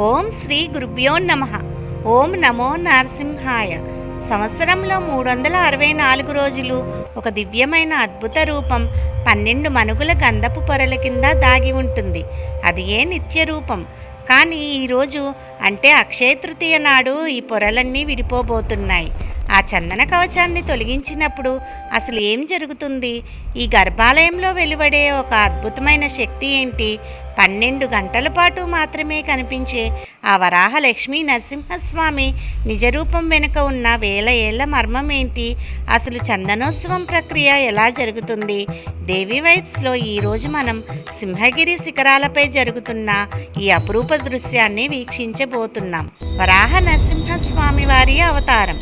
ఓం శ్రీ గురుభ్యో నమః. ఓం నమో నరసింహాయ. సంవత్సరంలో 364 రోజులు ఒక దివ్యమైన అద్భుత రూపం 12 మనుగుల గంధపు పొరల కింద దాగి ఉంటుంది. అది ఏ నిత్య రూపం. కానీ ఈరోజు అంటే అక్షయ తృతీయ నాడు ఈ పొరలన్నీ విడిపోబోతున్నాయి. ఆ చందన కవచాన్ని తొలగించినప్పుడు అసలు ఏం జరుగుతుంది? ఈ గర్భాలయంలో వెలువడే ఒక అద్భుతమైన శక్తి ఏంటి? 12 గంటల పాటు మాత్రమే కనిపించే ఆ వరాహ లక్ష్మీ నరసింహస్వామి నిజరూపం వెనుక ఉన్న వేల ఏళ్ల మర్మం ఏంటి? అసలు చందనోత్సవం ప్రక్రియ ఎలా జరుగుతుంది? దేవి వైబ్స్లో ఈరోజు మనం సింహగిరి శిఖరాలపై జరుగుతున్న ఈ అపురూప దృశ్యాన్ని వీక్షించబోతున్నాం. వరాహ నరసింహస్వామి వారి అవతారం.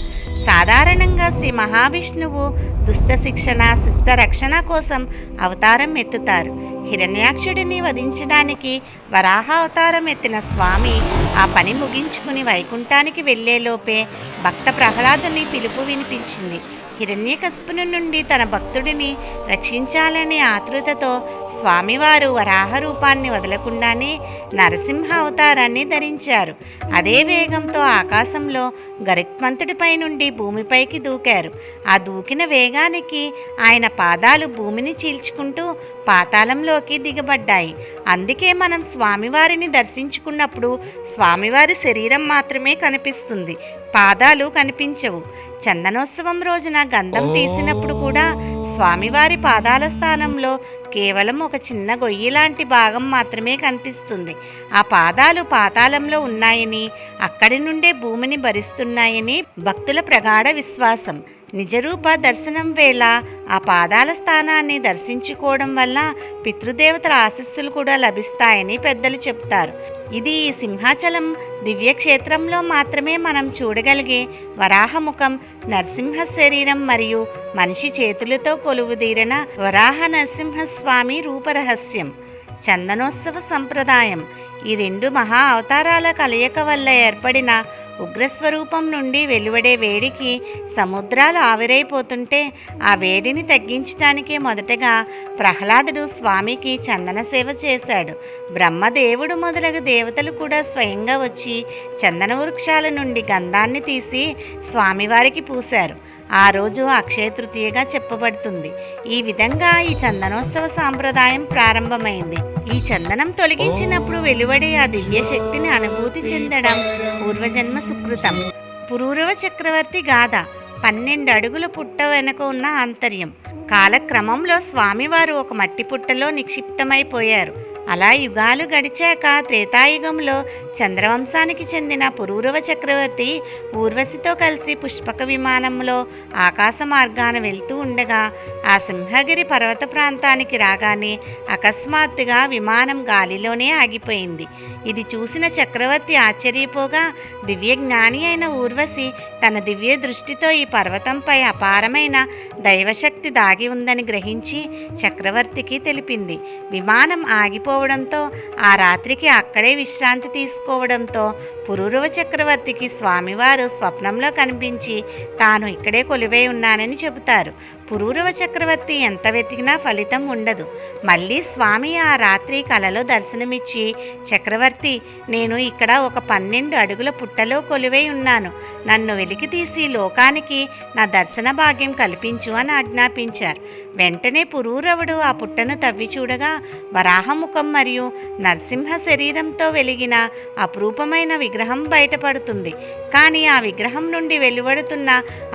సాధారణంగా శ్రీ మహావిష్ణువు దుష్ట శిక్షణ శిష్ట రక్షణ కోసం అవతారం ఎత్తుతారు. హిరణ్యాక్షుడిని వధించడానికి వరాహ అవతారం ఎత్తిన స్వామి ఆ పని ముగించుకుని వైకుంఠానికి వెళ్లేలోపే భక్త ప్రహ్లాదుని పిలుపు వినిపించింది. హిరణ్యకశిపుని నుండి తన భక్తుడిని రక్షించాలనే ఆతృతతో స్వామివారు వరాహ రూపాన్ని వదలకుండానే నరసింహ అవతారాన్ని ధరించారు. అదే వేగంతో ఆకాశంలో గరుత్మంతుడిపై నుండి భూమిపైకి దూకారు. ఆ దూకిన వేగానికి ఆయన పాదాలు భూమిని చీల్చుకుంటూ పాతాళంలోకి దిగబడ్డాయి. అందుకే మనం స్వామివారిని దర్శించుకున్నప్పుడు స్వామివారి శరీరం మాత్రమే కనిపిస్తుంది, పాదాలు కనిపించవు. చందనోత్సవం రోజున గంధం తీసినప్పుడు కూడా స్వామివారి పాదాల స్థానంలో కేవలం ఒక చిన్న గొయ్యి లాంటి భాగం మాత్రమే కనిపిస్తుంది. ఆ పాదాలు పాతాళంలో ఉన్నాయని, అక్కడి నుండే భూమిని భరిస్తున్నాయని భక్తుల ప్రగాఢ విశ్వాసం. నిజరూప దర్శనం వేళ ఆ పాదాల స్థానాన్ని దర్శించుకోవడం వల్ల పితృదేవతల ఆశీస్సులు కూడా లభిస్తాయని పెద్దలు చెప్తారు. ఇది ఈ సింహాచలం దివ్యక్షేత్రంలో మాత్రమే మనం చూడగలిగే వరాహముఖం, నరసింహ శరీరం మరియు మనిషి చేతులతో కొలువుదీరిన వరాహ నరసింహస్వామి రూపరహస్యం. చందనోత్సవ సంప్రదాయం. ఈ 2 మహా అవతారాల కలయిక వల్ల ఏర్పడిన ఉగ్రస్వరూపం నుండి వెలువడే వేడికి సముద్రాలు ఆవిరైపోతుంటే ఆ వేడిని తగ్గించడానికే మొదటగా ప్రహ్లాదుడు స్వామికి చందన సేవ చేశాడు. బ్రహ్మదేవుడు మొదలగు దేవతలు కూడా స్వయంగా వచ్చి చందన వృక్షాల నుండి గంధాన్ని తీసి స్వామివారికి పూశారు. ఆ రోజు అక్షయ తృతీయగా చెప్పబడుతుంది. ఈ విధంగా ఈ చందనోత్సవ సాంప్రదాయం ప్రారంభమైంది. ఈ చందనం తొలగించినప్పుడు వెలువడే ఆ దివ్య శక్తిని అనుభూతి చెందడం పూర్వజన్మ సుకృతం. పురూరవ చక్రవర్తి గాథ. 12 అడుగుల పుట్ట వెనుక ఉన్న ఆంతర్యం. కాలక్రమంలో స్వామివారు ఒక మట్టి పుట్టలో నిక్షిప్తమైపోయారు. అలా యుగాలు గడిచాక త్రేతాయుగంలో చంద్రవంశానికి చెందిన పురూరవ చక్రవర్తి ఊర్వశితో కలిసి పుష్పక విమానంలో ఆకాశ మార్గాన వెళ్తూ ఉండగా ఆ సింహగిరి పర్వత ప్రాంతానికి రాగానే అకస్మాత్తుగా విమానం గాలిలోనే ఆగిపోయింది. ఇది చూసిన చక్రవర్తి ఆశ్చర్యపోగా దివ్య జ్ఞాని అయిన ఊర్వశి తన దివ్య దృష్టితో ఈ పర్వతంపై అపారమైన దైవశక్తి దాగి ఉందని గ్రహించి చక్రవర్తికి తెలిపింది. విమానం ఆగిపోవడంతో ఆ రాత్రికి అక్కడే విశ్రాంతి తీసుకోవడంతో పురూరవ చక్రవర్తికి స్వామివారు స్వప్నంలో కనిపించి తాను ఇక్కడే కొలువై ఉన్నానని చెబుతారు. పురూరవ చక్రవర్తి ఎంత వెతికినా ఫలితం ఉండదు. మళ్ళీ స్వామి ఆ రాత్రి కలలో దర్శనమిచ్చి, చక్రవర్తి, నేను ఇక్కడ ఒక 12 అడుగుల పుట్టలో కొలువై ఉన్నాను, నన్ను వెలికి తీసి లోకానికి నా దర్శన భాగ్యం కల్పించు అని ఆజ్ఞాపించారు. వెంటనే పురూరవుడు ఆ పుట్టను తవ్వి చూడగా వరాహముఖం మరియు నరసింహ శరీరంతో వెలిగిన అపురూపమైన విగ్రహం బయటపడుతుంది. కానీ ఆ విగ్రహం నుండి వెలువడుతున్న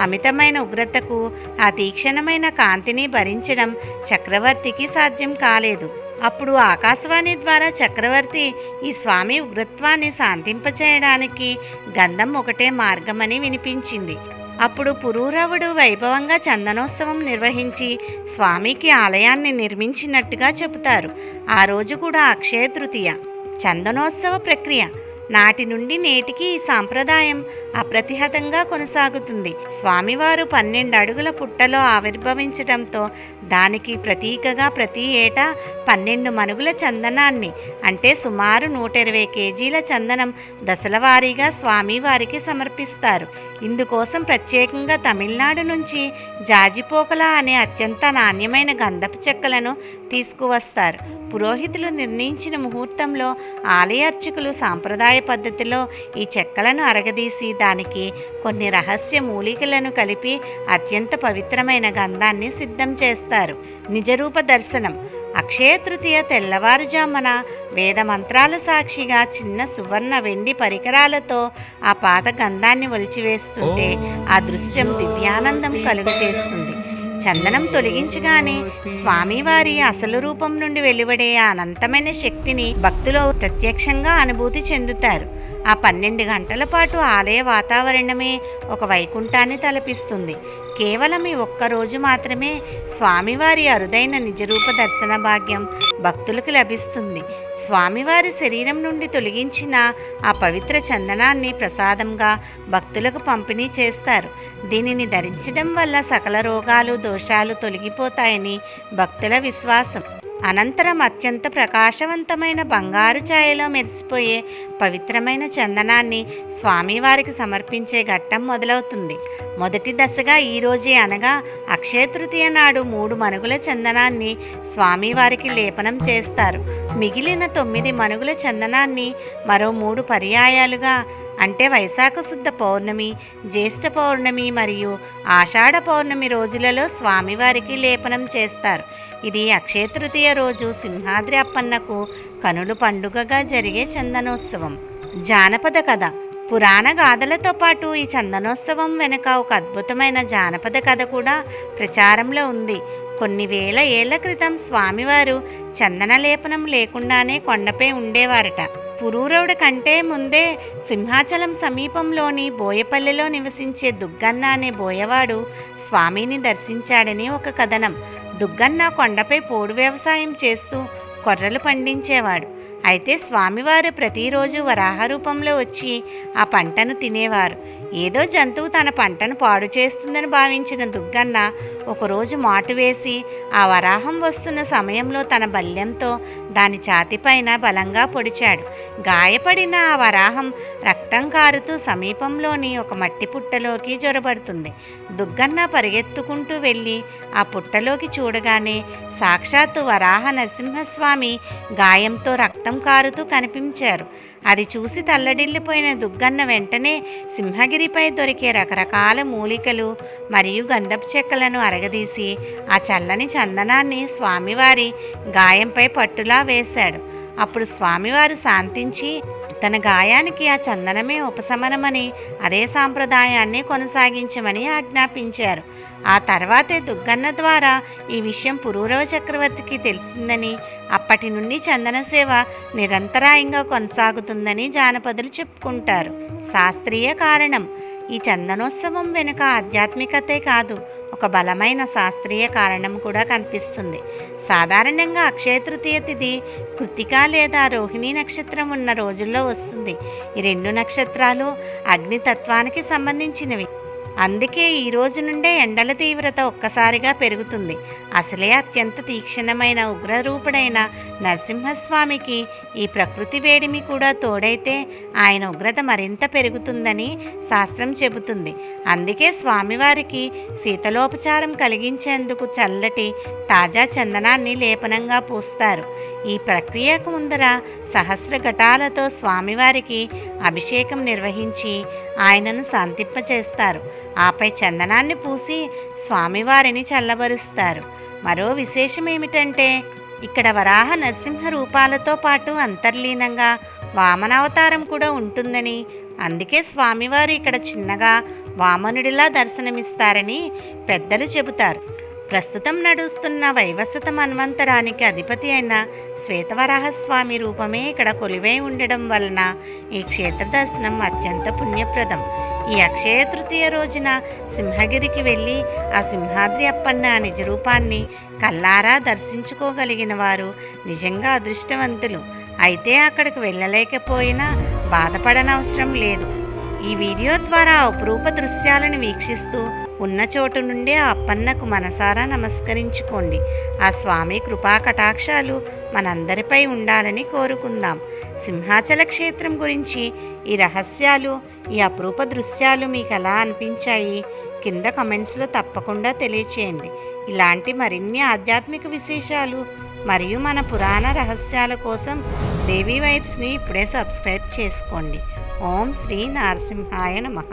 అమితమైన ఉగ్రతకు, ఆ తీక్షణమైన కాంతిని భరించడం చక్రవర్తికి సాధ్యం కాలేదు. అప్పుడు ఆకాశవాణి ద్వారా చక్రవర్తి ఈ స్వామి ఉగ్రత్వాన్ని శాంతింపచేయడానికి గంధం ఒకటే మార్గమని వినిపించింది. అప్పుడు పురూరవుడు వైభవంగా చందనోత్సవం నిర్వహించి స్వామికి ఆలయాన్ని నిర్మించినట్టుగా చెబుతారు. ఆ రోజు కూడా అక్షయ తృతీయ. చందనోత్సవ ప్రక్రియ. నాటి నుండి నేటికి ఈ సాంప్రదాయం అప్రతిహతంగా కొనసాగుతుంది. స్వామివారు 12 అడుగుల పుట్టలో ఆవిర్భవించడంతో దానికి ప్రతీకగా ప్రతి ఏటా 12 మనుగుల చందనాన్ని, అంటే సుమారు 120 కేజీల చందనం దశల వారీగా స్వామివారికి సమర్పిస్తారు. ఇందుకోసం ప్రత్యేకంగా తమిళనాడు నుంచి జాజిపోకల అనే అత్యంత నాణ్యమైన గంధపు చెక్కలను తీసుకువస్తారు. పురోహితులు నిర్ణయించిన ముహూర్తంలో ఆలయ అర్చకులు సాంప్రదాయ పద్ధతిలో ఈ చెక్కలను అరగదీసి దానికి కొన్ని రహస్య మూలికలను కలిపి అత్యంత పవిత్రమైన గంధాన్ని సిద్ధం చేస్తారు. నిజరూప దర్శనం. అక్షయ తృతీయ తెల్లవారుజామున వేద మంత్రాల సాక్షిగా చిన్న సువర్ణ వెండి పరికరాలతో ఆ పాత గంధాన్ని ఒలిచివేస్తుంటే ఆ దృశ్యం దివ్యానందం కలుగజేస్తుంది. చందనం తొలగించగానే స్వామివారి అసలు రూపం నుండి వెలువడే ఆ అనంతమైన శక్తిని భక్తులు ప్రత్యక్షంగా అనుభూతి చెందుతారు. ఆ 12 గంటల పాటు ఆలయ వాతావరణమే ఒక వైకుంఠాన్ని తలపిస్తుంది. కేవలం ఈ ఒక్కరోజు మాత్రమే స్వామివారి అరుదైన నిజరూప దర్శన భాగ్యం భక్తులకు లభిస్తుంది. స్వామివారి శరీరం నుండి తొలగించిన ఆ పవిత్ర చందనాన్ని ప్రసాదంగా భక్తులకు పంపిణీ చేస్తారు. దీనిని ధరించడం వల్ల సకల రోగాలు దోషాలు తొలగిపోతాయని భక్తుల విశ్వాసం. అనంతరం అత్యంత ప్రకాశవంతమైన బంగారు ఛాయలో మెరిసిపోయే పవిత్రమైన చందనాన్ని స్వామివారికి సమర్పించే ఘట్టం మొదలవుతుంది. మొదటి దశగా ఈరోజే అనగా అక్షయ తృతీయ నాడు 3 మణుగుల చందనాన్ని స్వామివారికి లేపనం చేస్తారు. మిగిలిన 9 మణుగుల చందనాన్ని మరో 3 పర్యాయాలుగా అంటే వైశాఖ శుద్ధ పౌర్ణమి, జ్యేష్ఠ పౌర్ణమి మరియు ఆషాఢ పౌర్ణమి రోజులలో స్వామివారికి లేపనం చేస్తారు. ఇది అక్షయ తృతీయ రోజు సింహాద్రి అప్పన్నకు కనుల పండుగగా జరిగే చందనోత్సవం. జానపద కథ. పురాణ గాథలతో పాటు ఈ చందనోత్సవం వెనుక ఒక అద్భుతమైన జానపద కథ కూడా ప్రచారంలో ఉంది. కొన్ని వేల ఏళ్ల క్రితం స్వామివారు చందన లేపనం లేకుండానే కొండపై ఉండేవారట. పురూరవుడి కంటే ముందే సింహాచలం సమీపంలోని బోయపల్లిలో నివసించే దుగ్గన్న అనే బోయవాడు స్వామిని దర్శించాడని ఒక కథనం. దుగ్గన్న కొండపై పోడు వ్యవసాయం చేస్తూ కొర్రలు పండించేవాడు. అయితే స్వామివారు ప్రతిరోజు వరాహ రూపంలో వచ్చి ఆ పంటను తినేవారు. ఏదో జంతువు తన పంటను పాడు చేస్తుందని భావించిన దుగ్గన్న ఒకరోజు మాటు వేసి ఆ వరాహం వస్తున్న సమయంలో తన బల్యంతో దాని ఛాతిపైన బలంగా పొడిచాడు. గాయపడిన ఆ వరాహం రక్తం కారుతూ సమీపంలోని ఒక మట్టి పుట్టలోకి జొరబడుతుంది. దుగ్గన్న పరిగెత్తుకుంటూ వెళ్ళి ఆ పుట్టలోకి చూడగానే సాక్షాత్తు వరాహ నరసింహస్వామి గాయంతో రక్తం కారుతూ కనిపించారు. అది చూసి తల్లడిల్లిపోయిన దుగ్గన్న వెంటనే సింహగిరిపై దొరికే రకరకాల మూలికలు మరియు గంధపు చెక్కలను అరగదీసి ఆ చల్లని చందనాన్ని స్వామివారి గాయంపై పట్టులా వేశాడు. అప్పుడు స్వామివారు శాంతించి తన గాయానికి ఆ చందనమే ఉపశమనమని అదే సాంప్రదాయాన్ని కొనసాగించమని ఆజ్ఞాపించారు. ఆ తర్వాతే దుగ్గన్న ద్వారా ఈ విషయం పురూరవ చక్రవర్తికి తెలిసిందని అప్పటి నుండి చందన సేవ నిరంతరాయంగా కొనసాగుతుందని జానపదులు చెప్పుకుంటారు. శాస్త్రీయ కారణం. ఈ చందనోత్సవం వెనుక ఆధ్యాత్మికతే కాదు, ఒక బలమైన శాస్త్రీయ కారణం కూడా కనిపిస్తుంది. సాధారణంగా అక్షయ తృతీయ తిథి కృత్తిక లేదా రోహిణి నక్షత్రం ఉన్న రోజుల్లో వస్తుంది. ఈ 2 నక్షత్రాలు అగ్నితత్వానికి సంబంధించినవి. అందుకే ఈ రోజు నుండే ఎండల తీవ్రత ఒక్కసారిగా పెరుగుతుంది. అసలే అత్యంత తీక్షణమైన ఉగ్రరూపుడైన నరసింహస్వామికి ఈ ప్రకృతి వేడిమి కూడా తోడైతే ఆయన ఉగ్రత మరింత పెరుగుతుందని శాస్త్రం చెబుతుంది. అందుకే స్వామివారికి శీతలోపచారం కలిగించేందుకు చల్లటి తాజా చందనాన్ని లేపనంగా పూస్తారు. ఈ ప్రక్రియకు ముందర సహస్ర ఘటాలతో స్వామివారికి అభిషేకం నిర్వహించి ఆయనను శాంతింపచేస్తారు. ఆపై చందనాన్ని పూసి స్వామివారిని చల్లబరుస్తారు. మరో విశేషం ఏమిటంటే ఇక్కడ వరాహ నరసింహ రూపాలతో పాటు అంతర్లీనంగా వామనావతారం కూడా ఉంటుందని, అందుకే స్వామివారు ఇక్కడ చిన్నగా వామనుడిలా దర్శనమిస్తారని పెద్దలు చెబుతారు. ప్రస్తుతం నడుస్తున్న వైవస్వత మన్వంతరానికి అధిపతి అయిన శ్వేతవరాహస్వామి రూపమే ఇక్కడ కొలువై ఉండడం వలన ఈ క్షేత్ర దర్శనం అత్యంత పుణ్యప్రదం. ఈ అక్షయ తృతీయ రోజున సింహగిరికి వెళ్ళి ఆ సింహాద్రి అప్పన్న నిజరూపాన్ని కల్లారా దర్శించుకోగలిగిన వారు నిజంగా అదృష్టవంతులు. అయితే అక్కడికి వెళ్ళలేకపోయినా బాధపడనవసరం లేదు. ఈ వీడియో ద్వారా అపురూప దృశ్యాలను వీక్షిస్తూ ఉన్న చోటు నుండే ఆ అప్పన్నకు మనసారా నమస్కరించుకోండి. ఆ స్వామి కృపా కటాక్షాలు మనందరిపై ఉండాలని కోరుకుందాం. సింహాచల క్షేత్రం గురించి ఈ రహస్యాలు, ఈ అపురూప దృశ్యాలు మీకు ఎలా అనిపించాయి? కింద కమెంట్స్లో తప్పకుండా తెలియచేయండి. ఇలాంటి మరిన్ని ఆధ్యాత్మిక విశేషాలు మరియు మన పురాణ రహస్యాల కోసం దేవీ వైబ్స్ని ఇప్పుడే సబ్స్క్రైబ్ చేసుకోండి. ఓం శ్రీ నరసింహాయ నమః.